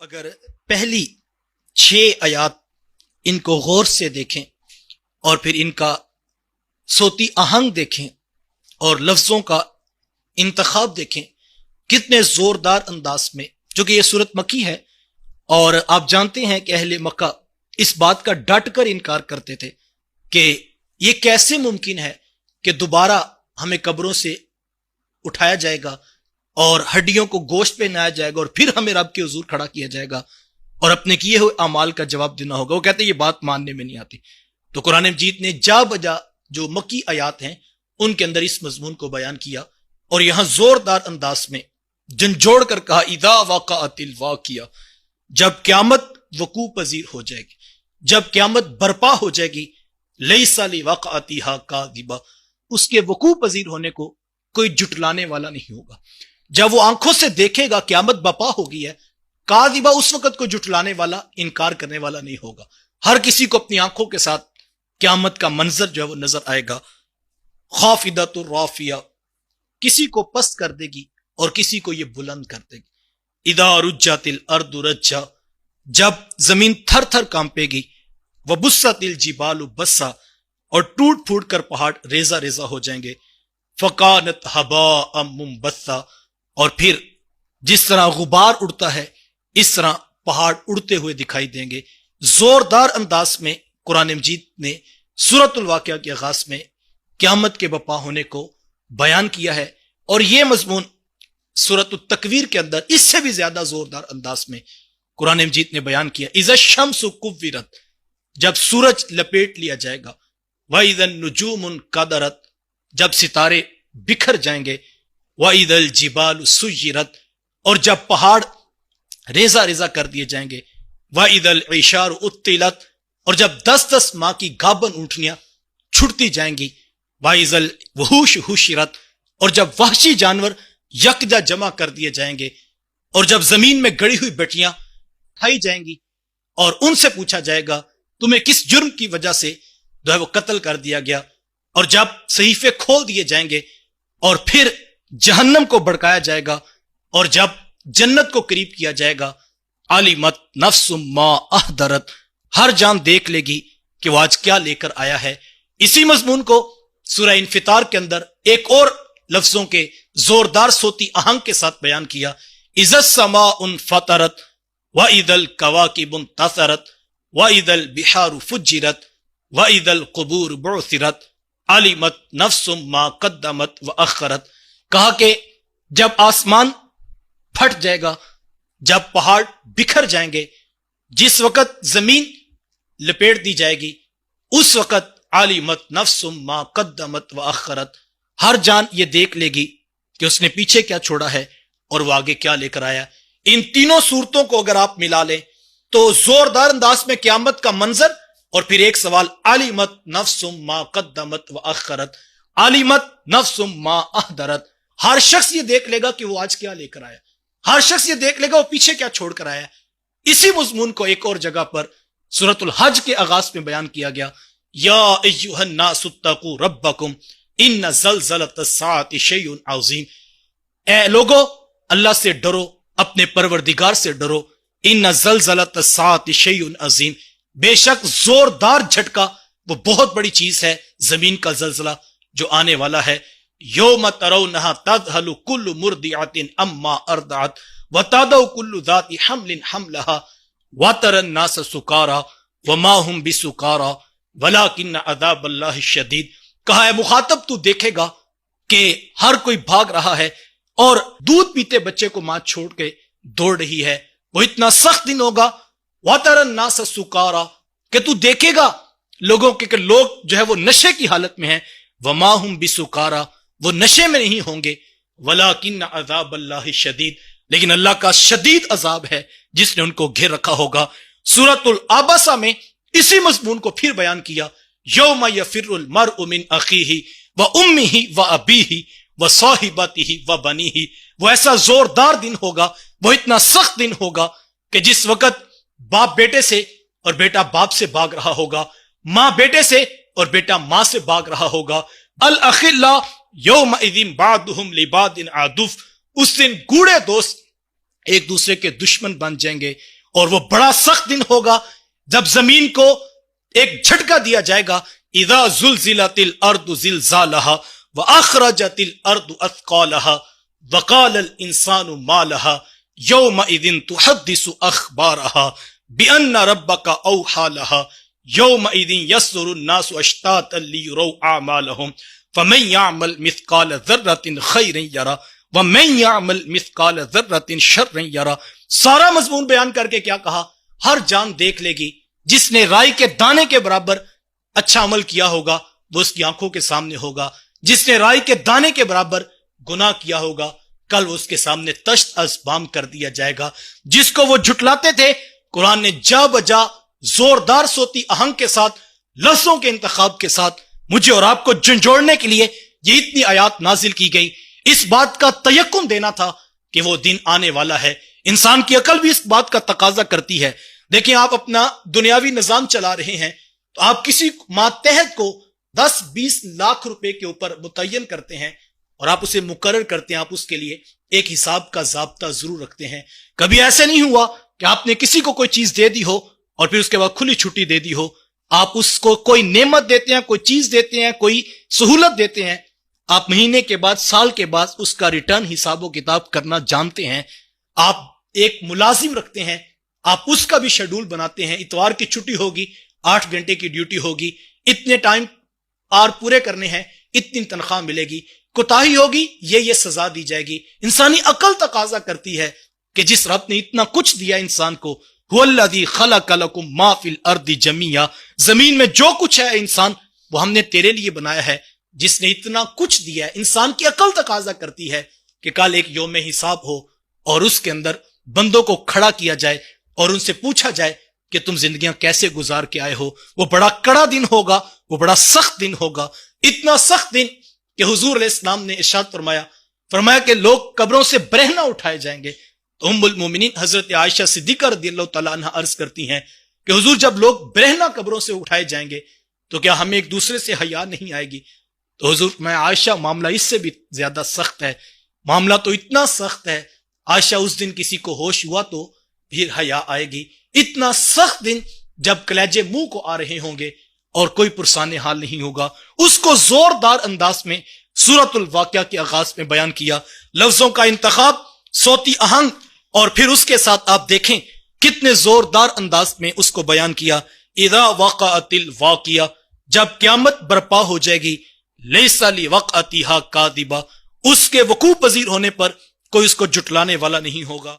اگر پہلی 6 آیات ان کو غور سے دیکھیں اور پھر ان کا صوتی آہنگ دیکھیں اور لفظوں کا انتخاب دیکھیں کتنے زوردار انداز میں، جو کہ یہ سورت مکی ہے، اور آپ جانتے ہیں کہ اہل مکہ اس بات کا ڈٹ کر انکار کرتے تھے کہ یہ کیسے ممکن ہے کہ دوبارہ ہمیں قبروں سے اٹھایا جائے گا اور ہڈیوں کو گوشت پہنایا جائے گا اور پھر ہمیں رب کے حضور کھڑا کیا جائے گا اور اپنے کیے ہوئے اعمال کا جواب دینا ہوگا۔ وہ کہتے ہیں یہ بات ماننے میں نہیں آتی۔ تو قرآن مجید نے جا بجا جو مکی آیات ہیں ان کے اندر اس مضمون کو بیان کیا اور یہاں زوردار انداز میں جھنجھوڑ کر کہا اذا وقعت الواقعہ، جب قیامت وقوع پذیر ہو جائے گی، جب قیامت برپا ہو جائے گی، لیس لوقعتھا کاذبہ، اس کے وقوع پذیر ہونے کو کوئی جھٹلانے والا نہیں ہوگا۔ جب وہ آنکھوں سے دیکھے گا قیامت برپا ہو گئی ہے، کاذبہ اس وقت کوئی جھٹلانے والا، انکار کرنے والا نہیں ہوگا۔ ہر کسی کو اپنی آنکھوں کے ساتھ قیامت کا منظر جو ہے وہ نظر آئے گا۔ خافضۃ رافیہ، کسی کو پست کر دے گی اور کسی کو یہ بلند کر دے گی۔ اذا رجت الارض رجا، جب زمین تھر تھر کانپے گی۔ وبست الجبال بسا، اور ٹوٹ پھوٹ کر پہاڑ ریزہ ریزہ ہو جائیں گے۔ فکانت ہباء منبثا، اور پھر جس طرح غبار اڑتا ہے اس طرح پہاڑ اڑتے ہوئے دکھائی دیں گے۔ زوردار انداز میں قرآن مجید نے سورۃ الواقعہ کے آغاز میں قیامت کے برپا ہونے کو بیان کیا ہے، اور یہ مضمون سورۃ التکویر کے اندر اس سے بھی زیادہ زوردار انداز میں قرآن مجید نے بیان کیا۔ اذا الشمس کورت، جب سورج لپیٹ لیا جائے گا۔ وَإِذَا النُّجُومُ انْكَدَرَتْ، جب ستارے بکھر جائیں گے۔ وَإِذَا الْجِبَالُ سُيِّرَتْ، اور جب پہاڑ ریزہ ریزہ کر دیے جائیں گے۔ وَإِذَا الْعِشَارُ عُطِّلَتْ، اور جب 10 ماہ کی گابن اونٹنیاں چھٹتی جائیں گی۔ وَإِذَا الْوُحُوشُ حُشِرَتْ، اور جب وحشی جانور یکجا جمع کر دیے جائیں گے، اور جب زمین میں گڑی ہوئی بٹیاں کھائی جائیں گی اور ان سے پوچھا جائے گا تمہیں کس جرم کی وجہ سے جو ہے وہ قتل کر دیا گیا، اور جب صحیفے کھول دیے جائیں گے اور پھر جہنم کو بھڑکایا جائے گا اور جب جنت کو قریب کیا جائے گا۔ علمت نفس ما احضرت، ہر جان دیکھ لے گی کہ وہ آج کیا لے کر آیا ہے۔ اسی مضمون کو سورہ انفطار کے اندر ایک اور لفظوں کے زوردار صوتی آہنگ کے ساتھ بیان کیا۔ اذا السماء انفطرت واذا الكواكب انتثرت واذا البحار فجرت واذا القبور بعثرت علمت نفس ما قدمت واخرت، کہا کہ جب آسمان پھٹ جائے گا، جب پہاڑ بکھر جائیں گے، جس وقت زمین لپیٹ دی جائے گی، اس وقت علمت نفس ما قدمت واخرت، ہر جان یہ دیکھ لے گی کہ اس نے پیچھے کیا چھوڑا ہے اور وہ آگے کیا لے کر آیا۔ ان تینوں صورتوں کو اگر آپ ملا لیں تو زوردار انداز میں قیامت کا منظر، اور پھر ایک سوال علمت نفس ما قدمت واخرت، علمت نفس ما احضرت، ہر شخص یہ دیکھ لے گا کہ وہ آج کیا لے کر آیا، ہر شخص یہ دیکھ لے گا وہ پیچھے کیا چھوڑ کر آیا۔ اسی مضمون کو ایک اور جگہ پر سورۃ الحج کے آغاز میں بیان کیا گیا۔ یا ایھا الناس اتقوا ربکم ان زلزلۃ الساعۃ شیء عظیم، اے لوگو اللہ سے ڈرو، اپنے پروردگار سے ڈرو۔ ان زلزلۃ الساعۃ شیء عظیم، بے شک زوردار جھٹکا وہ بہت بڑی چیز ہے، زمین کا زلزلہ جو آنے والا ہے۔ یوم ترونھا تذہل کل مرضعۃ عما ارضعت وتضع کل ذات حمل حملھا وتری الناس سکارى وما هم بسکارى ولکن عذاب اللہ شدید، کہا ہے مخاطب تو دیکھے گا کہ ہر کوئی بھاگ رہا ہے اور دودھ پیتے بچے کو ماں چھوڑ کے دوڑ رہی ہے، وہ اتنا سخت دن ہوگا۔ وتری الناس سکارى، کہ تو دیکھے گا لوگوں کے کہ لوگ جو ہے وہ نشے کی حالت میں ہیں۔ وما هم بسکارى، وہ نشے میں نہیں ہوں گے۔ ولیکن عذاب اللہ شدید، لیکن اللہ کا شدید عذاب ہے جس نے ان کو گھیر رکھا ہوگا۔ سورۃ العبسہ میں اسی مضمون کو پھر بیان کیا۔ یوم یفر المرء من اخیہ وامہ وابیہ وصاحبتہ وبنیہ، وہ ایسا زوردار دن ہوگا، وہ اتنا سخت دن ہوگا کہ جس وقت باپ بیٹے سے اور بیٹا باپ سے بھاگ رہا ہوگا، ماں بیٹے سے اور بیٹا ماں سے بھاگ رہا ہوگا۔ الاخلاء یومئذ بعضهم لبعض عدو، اس دن گوڑے دوست ایک دوسرے کے دشمن بن جائیں گے۔ اور وہ بڑا سخت دن ہوگا جب زمین کو ایک جھٹکا دیا جائے گا. اذا زلزلت الارض زلزالها واخرجت الارض اثقالها وقال الانسان ما لها يومئذ تحدث اخبارها بان ربك اوحى لها يومئذ يصدر الناس اشتاتا ليروا اعمالهم فمن يعمل مثقال ذرة خيرا يره ومن يعمل مثقال ذرة شرا يره. سارا مضمون بیان کر کے کیا کہا؟ ہر جان دیکھ لے گی. جس نے رائی کے دانے کے برابر اچھا عمل کیا ہوگا وہ اس کی آنکھوں کے سامنے ہوگا. جس نے رائی کے دانے کے برابر گناہ کیا ہوگا کل اس کے سامنے تشت از بام کر دیا جائے گا. جس کو وہ جھٹلاتے تھے قرآن نے جا بجا زوردار صوتی آہنگ کے ساتھ لفظوں کے انتخاب کے ساتھ مجھے اور آپ کو جھنجھوڑنے کے لیے یہ اتنی آیات نازل کی گئی. اس بات کا تیقن دینا تھا کہ وہ دن آنے والا ہے. انسان کی عقل بھی اس بات کا تقاضا کرتی ہے. دیکھیں آپ اپنا دنیاوی نظام چلا رہے ہیں تو آپ کسی ماتحت کو 10-20 لاکھ روپے کے اوپر متعین کرتے ہیں اور آپ اسے مقرر کرتے ہیں. آپ اس کے لیے ایک حساب کا ضابطہ ضرور رکھتے ہیں. کبھی ایسے نہیں ہوا کہ آپ نے کسی کو کوئی چیز دے دی ہو اور پھر اس کے بعد کھلی چھٹی دے دی ہو. آپ اس کو کوئی نعمت دیتے ہیں, کوئی چیز دیتے ہیں, کوئی سہولت دیتے ہیں, آپ مہینے کے بعد سال کے بعد اس کا ریٹرن حساب و کتاب کرنا جانتے ہیں. آپ ایک ملازم رکھتے ہیں, آپ اس کا بھی شیڈول بناتے ہیں. اتوار کی چھٹی ہوگی, 8 گھنٹے کی ڈیوٹی ہوگی, اتنے ٹائم آر پورے کرنے ہیں, اتنی تنخواہ ملے گی. کوتاہی ہوگی یہ سزا دی جائے گی. انسانی عقل تقاضا کرتی ہے کہ جس رب نے اتنا کچھ دیا انسان کو, هو الذی خلق لکم ما فی الارض جمیعا, زمین میں جو کچھ ہے انسان وہ ہم نے تیرے لیے بنایا ہے. جس نے اتنا کچھ دیا ہے, انسان کی عقل تقاضا کرتی ہے کہ کل ایک یوم حساب ہو اور اس کے اندر بندوں کو کھڑا کیا جائے اور ان سے پوچھا جائے کہ تم زندگیاں کیسے گزار کے آئے ہو. وہ بڑا کڑا دن ہوگا, وہ بڑا سخت دن ہوگا. اتنا سخت دن کہ حضور علیہ السلام نے ارشاد فرمایا کہ لوگ قبروں سے برہنہ اٹھائے جائیں گے. تو ام المومنین حضرت عائشہ صدیقہ رضی اللہ تعالیٰ عنہ عرض کرتی ہیں کہ حضور جب لوگ برہنہ قبروں سے اٹھائے جائیں گے تو کیا ہمیں ایک دوسرے سے حیا نہیں آئے گی؟ تو حضور میں عائشہ معاملہ اس سے بھی زیادہ سخت ہے, معاملہ تو اتنا سخت ہے. عائشہ اس دن کسی کو ہوش ہوا تو پھر حیا آئے گی. اتنا سخت دن جب کلیجے منہ کو آ رہے ہوں گے اور کوئی پرسان حال نہیں ہوگا. اس کو زوردار انداز میں سورۃ الواقعہ کے آغاز میں بیان کیا. لفظوں کا انتخاب, صوتی آہنگ, اور پھر اس کے ساتھ آپ دیکھیں کتنے زوردار انداز میں اس کو بیان کیا. اذا وقعت الواقعہ, جب قیامت برپا ہو جائے گی. لیس لوقعتها کاذبہ, اس کے وقوع پذیر ہونے پر کوئی اس کو جھٹلانے والا نہیں ہوگا.